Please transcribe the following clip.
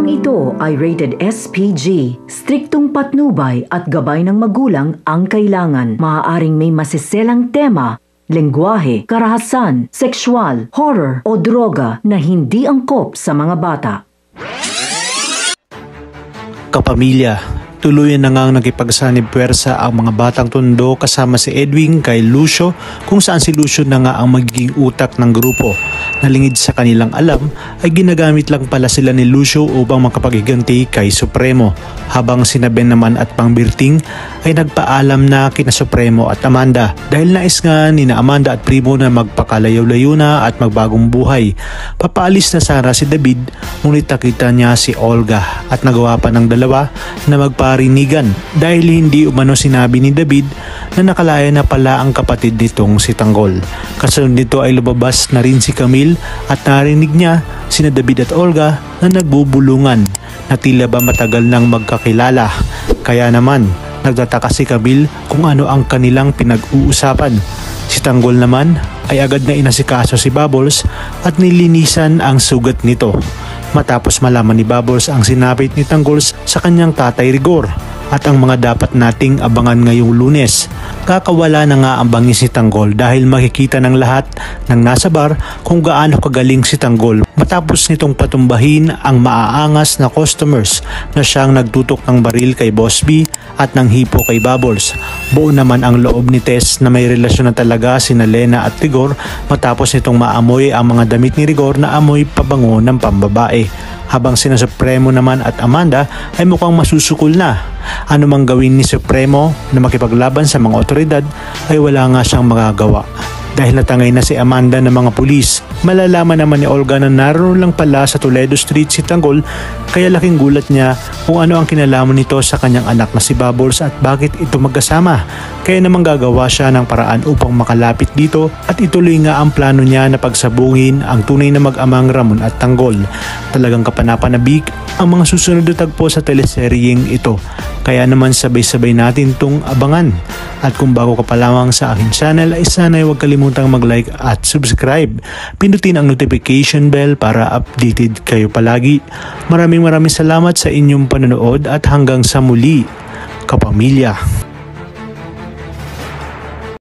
Programang ito ay rated SPG. Striktong patnubay at gabay ng magulang ang kailangan. Maaaring may masiselang tema, lengguwahe, karahasan, sexual, horror o droga na hindi angkop sa mga bata. Kapamilya, tuluyan na ngang nakipagsanib puwersa ang mga batang tondo kasama si Edwin kay Lucio, kung saan si Lucio na nga ang magiging utak ng grupo. Nalingid sa kanilang alam ay ginagamit lang pala sila ni Lucio upang makapagiganti kay Supremo, habang si Ben naman at Pangbirting ay nagpaalam na kina Supremo at Amanda dahil nais nga ni na Amanda at Primo na magpakalayo-layo na at magbagong buhay. Papaalis na sana si David, ngunit nakita niya si Olga at nagawa pa ng dalawa na magparinigan dahil hindi umano sinabi ni David na nakalaya na pala ang kapatid nitong si Tanggol. Kasunod nito ay lumabas na rin si Camille at narinig niya sina David at Olga na nagbubulungan na tila ba matagal nang magkakilala. Kaya naman nagtataka si Camille kung ano ang kanilang pinag-uusapan. Si Tanggol naman ay agad na inasikaso si Bubbles at nilinisan ang sugat nito, matapos malaman ni Bubbles ang sinapit ni Tanggol sa kanyang tatay Rigor at ang mga dapat nating abangan ngayong Lunes. Kakawala na nga ang bangis ni Tanggol dahil makikita ng lahat ng nasa bar kung gaano kagaling si Tanggol matapos nitong patumbahin ang maaangas na customers na siyang nagtutok ng baril kay Boss B at ng hipo kay Bubbles. Buo naman ang loob ni Tess na may relasyon na talaga sina Lena at Rigor matapos nitong maamoy ang mga damit ni Rigor na amoy pabango ng pambabae. Habang sina Supremo naman at Amanda ay mukhang masusukol na. Ano mang gawin ni Supremo na makipaglaban sa mga otoridad ay wala nga siyang magagawa. Dahil natangay na si Amanda ng mga pulis, malalaman naman ni Olga na naroon lang pala sa Toledo Street si Tanggol, kaya laking gulat niya kung ano ang kinalaman nito sa kanyang anak na si Bubbles at bakit ito magkasama. Kaya naman gagawa siya ng paraan upang makalapit dito at ituloy nga ang plano niya na pagsabungin ang tunay na mag-amang Ramon at Tanggol. Talagang kapanapanabik ang mga susunod na tagpo sa teleseryeng ito. Kaya naman sabay-sabay natin itong abangan. At kung bago ka pa lamang sa aking channel ay sana huwag kalimutang mag-like at subscribe. Pindutin ang notification bell para updated kayo palagi. Maraming salamat sa inyong panonood at hanggang sa muli, kapamilya.